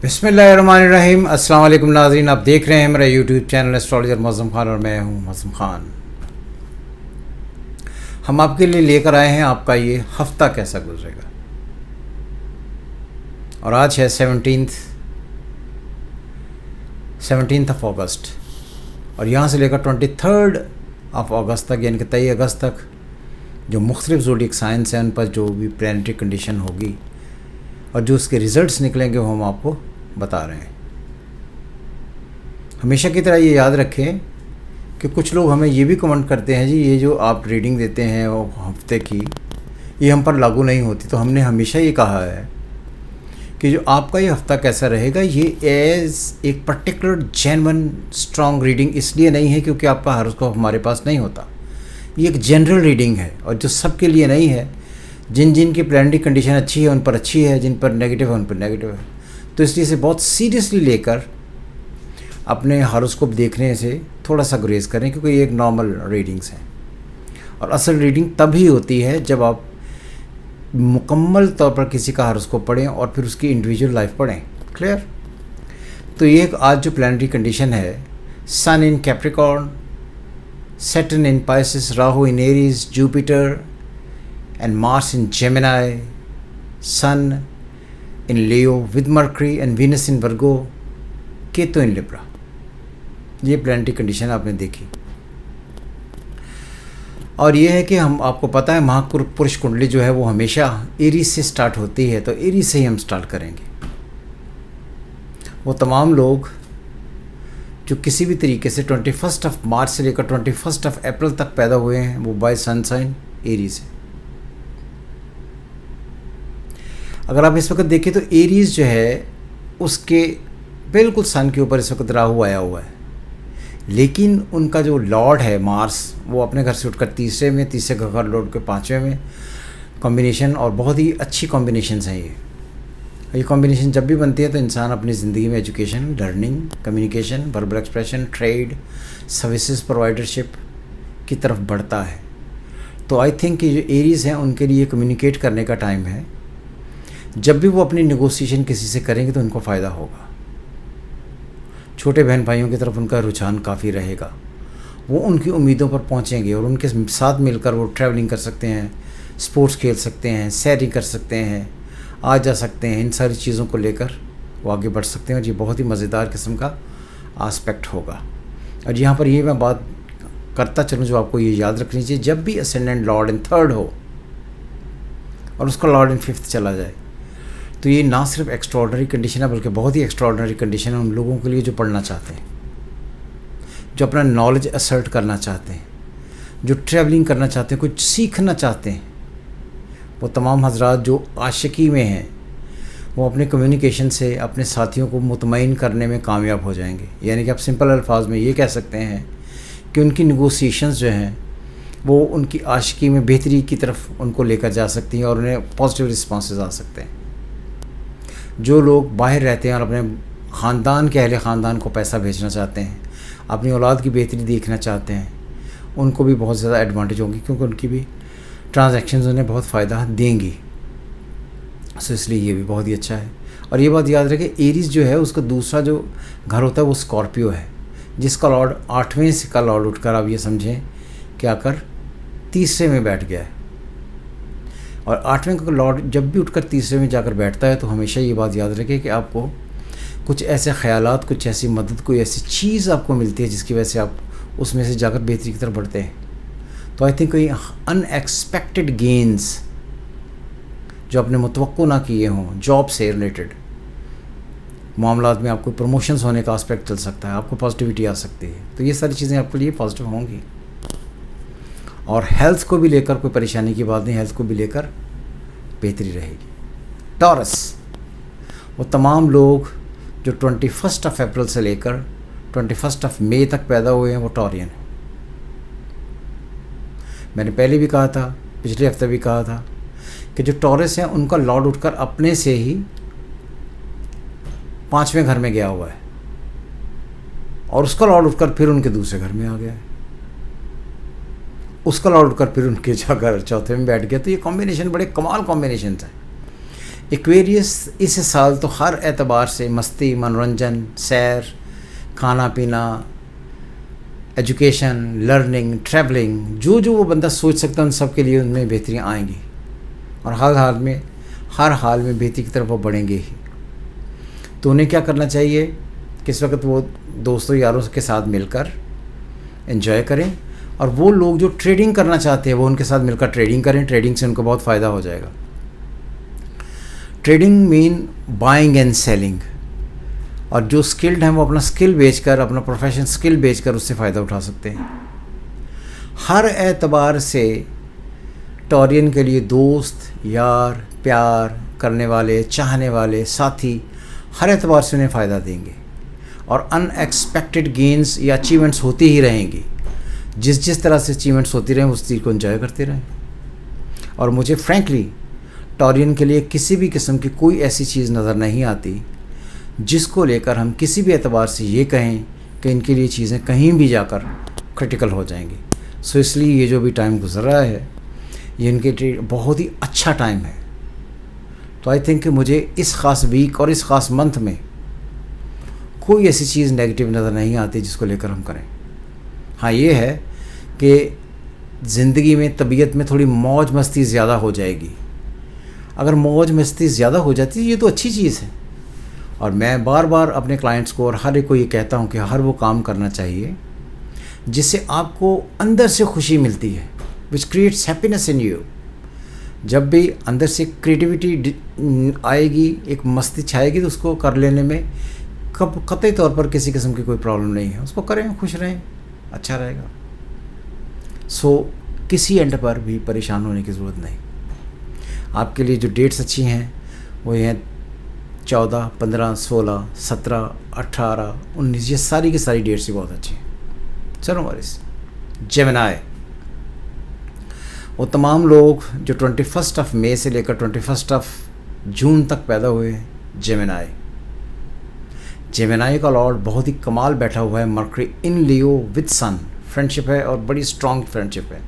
बिस्मिल्लाहिर्रहमानिर्रहीम। अस्सलाम वालेकुम नाज़रीन, आप देख रहे हैं मेरा YouTube channel astrologer Mauzam Khan और मैं हूं मौज़म खान। हम आपके लिए लेकर आए हैं आपका ये हफ़्ता कैसा गुजरेगा। और आज है 17 ऑफ अगस्त और यहाँ से लेकर 23 ऑफ अगस्त तक यानी कि 23 अगस्त तक जो मुख्तलिफ़ ज़ोडिएक साइंस हैं उन पर जो भी प्लैनेटरी कंडीशन होगी और जो उसके रिज़ल्ट्स निकलेंगे वो हम आपको बता रहे हैं। हमेशा की तरह ये याद रखें कि कुछ लोग हमें ये भी कमेंट करते हैं, जी ये जो आप रीडिंग देते हैं वो हफ्ते की, ये हम पर लागू नहीं होती। तो हमने हमेशा ये कहा है कि जो आपका ये हफ़्ता कैसा रहेगा ये एज़ एक पर्टिकुलर जेन्युइन स्ट्रॉन्ग रीडिंग इसलिए नहीं है क्योंकि आपका हॉरोस्कोप हमारे पास नहीं होता। ये एक जनरल रीडिंग है और जो सबके लिए नहीं है। जिन जिन की प्लैनेटरी कंडीशन अच्छी है उन पर अच्छी है, जिन पर नेगेटिव है उन पर नेगेटिव है। तो इसलिए इसे बहुत सीरियसली लेकर अपने हॉरोस्कोप देखने से थोड़ा सा गुरेज करें क्योंकि ये एक नॉर्मल रीडिंग्स हैं। और असल रीडिंग तभी होती है जब आप मुकम्मल तौर पर किसी का हॉरोस्कोप पढ़ें और फिर उसकी इंडिविजुअल लाइफ पढ़ें। क्लियर? तो ये आज जो प्लैनेटरी कंडीशन है, sun in Capricorn, Saturn in Pisces, Rahu in Aries, Jupiter and Mars in Gemini, Sun in Leo with Mercury and Venus in Virgo, Ketu in Libra। ये प्लैनेटरी कंडीशन आपने देखी। और ये है कि हम आपको पता है महापुरुष कुंडली जो है वो हमेशा एरीज से स्टार्ट होती है, तो एरीज से ही हम स्टार्ट करेंगे। वो तमाम लोग जो किसी भी तरीके से 21 ऑफ मार्च से लेकर 21 ऑफ अप्रैल तक पैदा हुए हैं वो बाय सन साइन एरीज है। अगर आप इस वक्त देखें तो एरीज़ जो है उसके बिल्कुल सन के ऊपर इस वक्त राहु आया हुआ है, लेकिन उनका जो लॉर्ड है मार्स वो अपने घर से उठकर तीसरे का घर लौट कर 5वें में कॉम्बिनेशन, और बहुत ही अच्छी कॉम्बिनेशंस हैं ये कॉम्बिनेशन जब भी बनती है तो इंसान अपनी ज़िंदगी में education, learning, communication, verbal expression, trade, services providership की तरफ बढ़ता है। तो आई थिंक कि जो एरीज़ हैं उनके लिए कम्युनिकेट करने का टाइम है। जब भी वो अपनी नेगोशिएशन किसी से करेंगे तो उनको फ़ायदा होगा। छोटे बहन भाइयों की तरफ उनका रुझान काफ़ी रहेगा, वो उनकी उम्मीदों पर पहुंचेंगे और उनके साथ मिलकर वो ट्रैवलिंग कर सकते हैं, स्पोर्ट्स खेल सकते हैं, सैरिंग कर सकते हैं, आ जा सकते हैं। इन सारी चीज़ों को लेकर वो आगे बढ़ सकते हैं और ये बहुत ही मज़ेदार किस्म का आस्पेक्ट होगा। और यहाँ पर ये मैं बात करता चलूँ जो आपको ये याद रखनी चाहिए, जब भी असेंडेंट लॉर्ड इन 3rd हो और उसका लॉर्ड इन 5th चला जाए तो ये ना सिर्फ एक्स्ट्राऑर्डिनरी कंडीशन है बल्कि बहुत ही एक्स्ट्राऑर्डिनरी कंडीशन है उन लोगों के लिए जो पढ़ना चाहते हैं, जो अपना नॉलेज असर्ट करना चाहते हैं, जो ट्रैवलिंग करना चाहते हैं, कुछ सीखना चाहते हैं। वो तमाम हजरात जो आशिकी में हैं वो अपने कम्युनिकेशन से अपने साथियों को मुतमईन करने में कामयाब हो जाएंगे। यानी कि आप सिंपल अल्फाज में ये कह सकते हैं कि उनकी नेगोशिएशंस जो हैं वो उनकी आशिकी में बेहतरी की तरफ उनको लेकर जा सकती हैं और उन्हें पॉजिटिव रिस्पॉन्सेज आ सकते हैं। जो लोग बाहर रहते हैं और अपने ख़ानदान के अहले ख़ानदान को पैसा भेजना चाहते हैं, अपनी औलाद की बेहतरी देखना चाहते हैं, उनको भी बहुत ज़्यादा एडवांटेज होंगी क्योंकि उनकी भी ट्रांजैक्शंस उन्हें बहुत फ़ायदा देंगी। सो इसलिए ये भी बहुत ही अच्छा है। और ये बात याद रखें, एरीज़ जो है उसका दूसरा जो घर होता है वो स्कॉर्पियो है, जिसका लॉर्ड 8वें से का लॉर्ड उठकर आप ये समझें कि आकर तीसरे में बैठ गया है। और 8वें का लॉर्ड जब भी उठकर तीसरे में जाकर बैठता है तो हमेशा ये बात याद रखें कि आपको कुछ ऐसे ख़यालात, कुछ ऐसी मदद, कोई ऐसी चीज़ आपको मिलती है जिसकी वजह से आप उसमें से जाकर बेहतरी की तरफ बढ़ते हैं। तो आई थिंक कोई अनएक्सपेक्टेड गेंस जो आपने मुतवक्को ना किए हों, जॉब से रिलेटेड मामलात में आपको प्रमोशंस होने का आस्पेक्ट चल सकता है, आपको पॉजिटिविटी आ सकती है। तो ये सारी चीज़ें आपके लिए पॉजिटिव होंगी। और हेल्थ को भी लेकर कोई परेशानी की बात नहीं, हेल्थ को भी लेकर बेहतरी रहेगी। टॉरस, वो तमाम लोग जो 21 ऑफ अप्रैल से लेकर 21 ऑफ मई तक पैदा हुए हैं वो टॉरियन है। मैंने पहले भी कहा था, पिछले हफ्ते भी कहा था कि जो टॉरस हैं उनका लॉर्ड उठकर अपने से ही 5वें घर में गया हुआ है और उसका लॉर्ड उठकर फिर उनके दूसरे घर में आ गया है, उसका लॉर्ड उठकर फिर उनके जाकर 4थे में बैठ गया। तो ये कॉम्बिनेशन बड़े कमाल कॉम्बिनेशन है एक्वेरियस इस साल तो हर एतबार से मस्ती, मनोरंजन, सैर, खाना पीना, एजुकेशन, लर्निंग, ट्रैवलिंग, जो जो वो बंदा सोच सकता है उन सब के लिए उनमें बेहतरियाँ आएंगी और हर हाल में बेहतरी की तरफ वो बढ़ेंगे ही। तो उन्हें क्या करना चाहिए कि इस वक्त वो दोस्तों यारों के साथ मिलकर एंजॉय करें, और वो लोग जो ट्रेडिंग करना चाहते हैं वो उनके साथ मिलकर ट्रेडिंग करें। ट्रेडिंग से उनको बहुत फ़ायदा हो जाएगा। Trading mean buying and selling, और जो स्किल्ड हैं वो अपना स्किल बेचकर, अपना प्रोफेशन स्किल बेचकर उससे फ़ायदा उठा सकते हैं। हर एतबार से टॉरियन के लिए दोस्त, यार, प्यार करने वाले, चाहने वाले साथी हर एतबार से उन्हें फ़ायदा देंगे और अनएक्सपेक्टेड गेंस या अचीवमेंट्स होती ही रहेंगी। जिस तरह से अचीवमेंट्स होती रहें उस चीज़ को एंजॉय करते रहें। और मुझे फ्रैंकली टॉरियन के लिए किसी भी किस्म की कोई ऐसी चीज़ नज़र नहीं आती जिसको लेकर हम किसी भी एतबार से ये कहें कि इनके लिए चीज़ें कहीं भी जाकर क्रिटिकल हो जाएंगी। सो इसलिए ये जो भी टाइम गुजर रहा है ये इनके लिए बहुत ही अच्छा टाइम है। तो आई थिंक कि मुझे इस ख़ास वीक और इस ख़ास मंथ में कोई ऐसी चीज़ नेगेटिव नज़र नहीं आती जिसको लेकर हम करें। हाँ, ये है कि ज़िंदगी में तबीयत में थोड़ी मौज मस्ती ज़्यादा हो जाएगी। अगर मौज मस्ती ज़्यादा हो जाती है ये तो अच्छी चीज़ है, और मैं बार बार अपने क्लाइंट्स को और हर एक को ये कहता हूँ कि हर वो काम करना चाहिए जिससे आपको अंदर से खुशी मिलती है, which creates happiness in you. जब भी अंदर से क्रिएटिविटी आएगी, एक मस्ती छाएगी, तो उसको कर लेने में कतई तौर पर किसी किस्म की कोई प्रॉब्लम नहीं है। उसको करें, खुश रहें, अच्छा रहेगा। सो किसी एंड पर भी परेशान होने की ज़रूरत नहीं। आपके लिए जो डेट्स अच्छी हैं वो हैं 14, 15, 16, 17, 18, 19, ये सारी की सारी डेट्स ही बहुत अच्छी हैं। चलो वारिस, जेमिनी, वो तमाम लोग जो 21 मई से लेकर 21 जून तक पैदा हुए हैं, जेमिनी का लॉर्ड बहुत ही कमाल बैठा हुआ है। Mercury in Leo with Sun, friendship है और बड़ी स्ट्रॉन्ग फ्रेंडशिप है,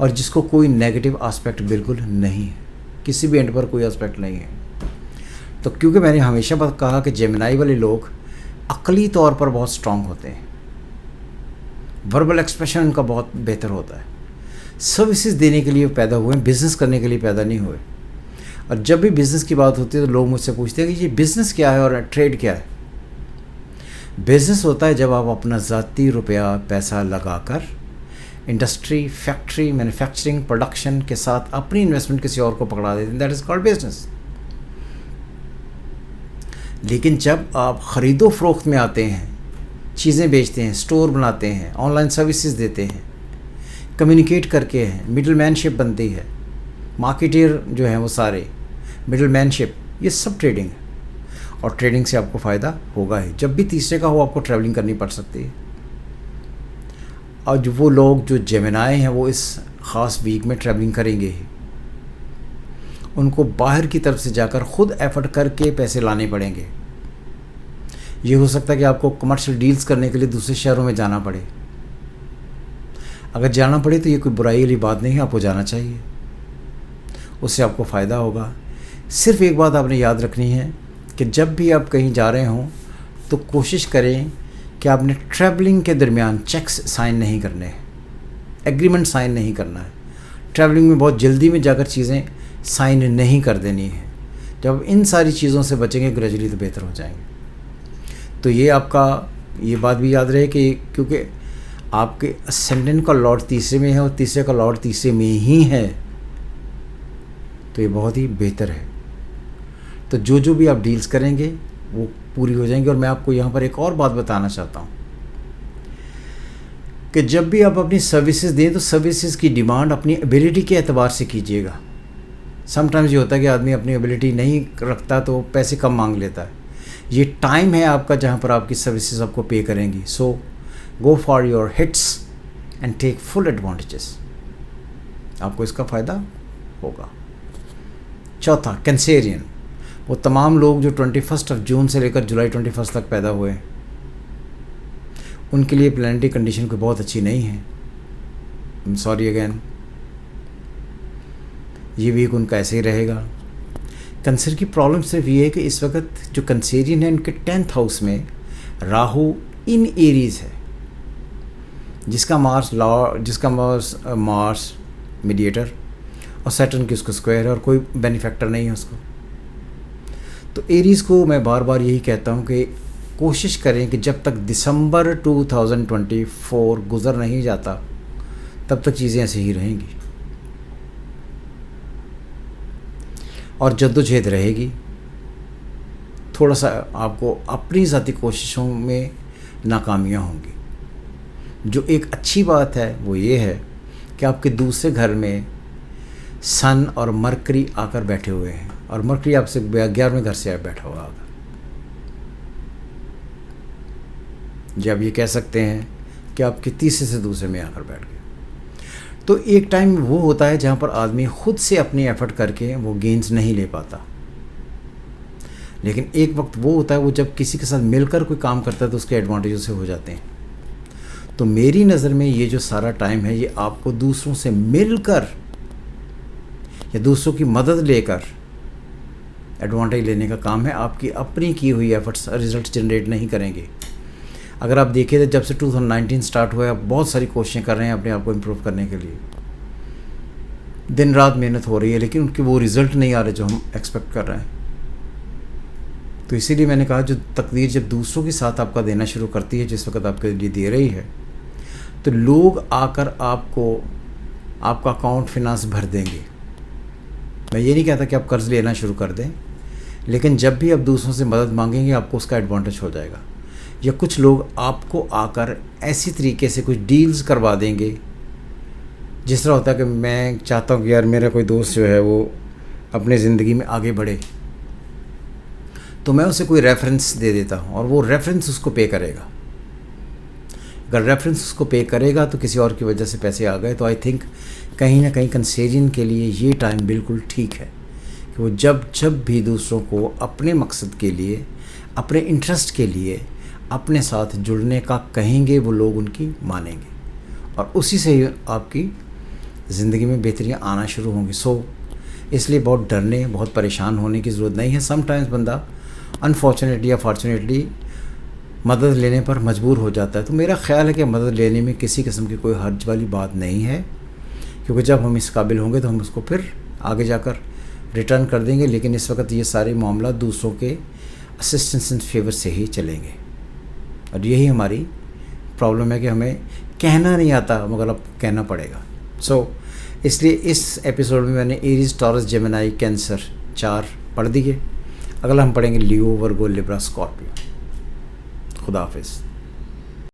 और जिसको कोई नेगेटिव आस्पेक्ट बिल्कुल नहीं है, किसी भी एंड पर कोई आस्पेक्ट नहीं है। तो क्योंकि मैंने हमेशा कहा कि जेमिनी वाले लोग अक्ली तौर पर बहुत स्ट्रॉन्ग होते हैं, वर्बल एक्सप्रेशन उनका बहुत बेहतर होता है, सर्विसेज देने के लिए पैदा हुए हैं, बिज़नेस करने के लिए पैदा नहीं हुए। और जब भी बिज़नेस की बात होती है तो लोग मुझसे पूछते हैं कि ये बिज़नेस क्या है और ट्रेड क्या है। बिज़नेस होता है जब आप अपना ज़ाती रुपया पैसा लगाकर इंडस्ट्री, फैक्ट्री, मैन्युफैक्चरिंग, प्रोडक्शन के साथ अपनी इन्वेस्टमेंट किसी और को पकड़ा देते हैं, दैट इज़ कॉल्ड बिजनेस। लेकिन जब आप ख़रीदो फरोख्त में आते हैं, चीज़ें बेचते हैं, स्टोर बनाते हैं, ऑनलाइन सर्विसेज देते हैं, कम्युनिकेट करके हैं, मिडल मैनशिप बनती है, मार्केटियर जो हैं वो सारे मिडल मैनशिप, ये सब ट्रेडिंग है। और ट्रेडिंग से आपको फ़ायदा होगा ही। जब भी तीसरे का हो आपको ट्रैवलिंग करनी पड़ सकती है। और जो वो लोग जो जेमिनी हैं वो इस ख़ास वीक में ट्रैवलिंग करेंगे ही। उनको बाहर की तरफ से जाकर ख़ुद एफर्ट करके पैसे लाने पड़ेंगे। ये हो सकता है कि आपको कमर्शियल डील्स करने के लिए दूसरे शहरों में जाना पड़े। अगर जाना पड़े तो ये कोई बुराई वाली बात नहीं है, आपको जाना चाहिए, उससे आपको फ़ायदा होगा। सिर्फ़ एक बात आपने याद रखनी है कि जब भी आप कहीं जा रहे हों तो कोशिश करें कि आपने ट्रैवलिंग के दरमियान चेक्स साइन नहीं करने हैं, एग्रीमेंट साइन नहीं करना है। ट्रैवलिंग में बहुत जल्दी में जाकर चीज़ें साइन नहीं कर देनी है। जब इन सारी चीज़ों से बचेंगे ग्रेजुअली तो बेहतर हो जाएंगे। तो ये आपका ये बात भी याद रहे कि क्योंकि आपके असेंडेंट का लॉर्ड तीसरे में है और तीसरे का लॉर्ड तीसरे में ही है, तो ये बहुत ही बेहतर है। तो जो भी आप डील्स करेंगे वो पूरी हो जाएंगी। और मैं आपको यहाँ पर एक और बात बताना चाहता हूँ कि जब भी आप अपनी सर्विसेज दें तो सर्विसेज की डिमांड अपनी एबिलिटी के एतबार से कीजिएगा। समटाइम्स ये होता है कि आदमी अपनी एबिलिटी नहीं रखता तो पैसे कम मांग लेता है। ये टाइम है आपका जहाँ पर आपकी सर्विसेज आपको पे करेंगी। So go for your hits and take full advantages, आपको इसका फ़ायदा होगा। चौथा, कैंसेरियन, वो तमाम लोग जो 21 जून से लेकर जुलाई 21 तक पैदा हुए हैं, उनके लिए प्लानिटरी कंडीशन कोई बहुत अच्छी नहीं है। सॉरी अगेन, ये वीक उनका ऐसे ही रहेगा। कैंसर की प्रॉब्लम सिर्फ ये है कि इस वक्त जो कैंसेरियन है उनके 10th हाउस में राहु इन एरीज है, जिसका मार्स मीडिएटर और सैटर्न की उसको स्क्वायर है और कोई बेनिफैक्टर नहीं है उसको। तो एरीज़ को मैं बार बार यही कहता हूँ कि कोशिश करें कि जब तक दिसंबर 2024 गुज़र नहीं जाता तब तक चीज़ें ऐसे ही रहेंगी और जद्दोजहद रहेगी। थोड़ा सा आपको अपनी ज़ाती कोशिशों में नाकामियाँ होंगी। जो एक अच्छी बात है वो ये है कि आपके दूसरे घर में सन और मरकरी आकर बैठे हुए हैं और मरकरी आपसे 11वें घर से बैठा हुआ आकर। जब ये कह सकते हैं कि आपके तीसरे से दूसरे में आकर बैठ गए। तो एक टाइम वो होता है जहाँ पर आदमी ख़ुद से अपनी एफ़र्ट करके वो गेंस नहीं ले पाता, लेकिन एक वक्त वो होता है वो जब किसी के साथ मिलकर कोई काम करता है तो उसके एडवांटेज उसे हो जाते हैं। तो मेरी नज़र में ये जो सारा टाइम है ये आपको दूसरों से मिलकर या दूसरों की मदद लेकर एडवांटेज लेने का काम है। आपकी अपनी की हुई एफर्ट्स रिज़ल्ट जनरेट नहीं करेंगे। अगर आप देखें तो जब से 2019 स्टार्ट हुआ है आप बहुत सारी कोशिशें कर रहे हैं अपने आप को इम्प्रूव करने के लिए, दिन रात मेहनत हो रही है, लेकिन उनके वो रिज़ल्ट नहीं आ रहे जो हम एक्सपेक्ट कर रहे हैं। तो इसीलिए मैंने कहा जो तकदीर जब दूसरों के साथ आपका देना शुरू करती है, जिस वक्त आपके लिए दे रही है, तो लोग आकर आपको आपका अकाउंट फिनांस भर देंगे। मैं ये नहीं कहता कि आप कर्ज़ लेना शुरू कर दें, लेकिन जब भी आप दूसरों से मदद मांगेंगे आपको उसका एडवांटेज हो जाएगा। या कुछ लोग आपको आकर ऐसी तरीके से कुछ डील्स करवा देंगे, जिस तरह होता है कि मैं चाहता हूँ कि यार मेरा कोई दोस्त जो है वो अपने ज़िंदगी में आगे बढ़े, तो मैं उसे कोई रेफरेंस दे देता हूँ और वो रेफरेंस उसको पे करेगा। अगर रेफरेंस उसको पे करेगा तो किसी और की वजह से पैसे आ गए, तो आई थिंक कहीं ना कहीं कैंसेरियन के लिए ये टाइम बिल्कुल ठीक है कि वो जब भी दूसरों को अपने मकसद के लिए, अपने इंटरेस्ट के लिए अपने साथ जुड़ने का कहेंगे, वो लोग उनकी मानेंगे और उसी से ही आपकी ज़िंदगी में बेहतरियाँ आना शुरू होंगी। इसलिए बहुत डरने, बहुत परेशान होने की ज़रूरत नहीं है। समटाइम्स बंदा अनफॉर्चुनेटली या फॉर्चुनेटली मदद लेने पर मजबूर हो जाता है। तो मेरा ख़्याल है कि मदद लेने में किसी किस्म की कोई हर्ज वाली बात नहीं है, क्योंकि जब हम इस काबिल होंगे तो हम उसको फिर आगे जाकर रिटर्न कर देंगे। लेकिन इस वक्त ये सारे मामला दूसरों के असिस्टेंस एंड फेवर से ही चलेंगे और यही हमारी प्रॉब्लम है कि हमें कहना नहीं आता, मगर अब कहना पड़ेगा। इसलिए इस एपिसोड में मैंने एरीज, टॉरस, जेमिनी, कैंसर 4 पढ़ दिए। अगला हम पढ़ेंगे लियो, वर्गो, लिब्रा, स्कॉर्पियो। खुदा हाफिज़।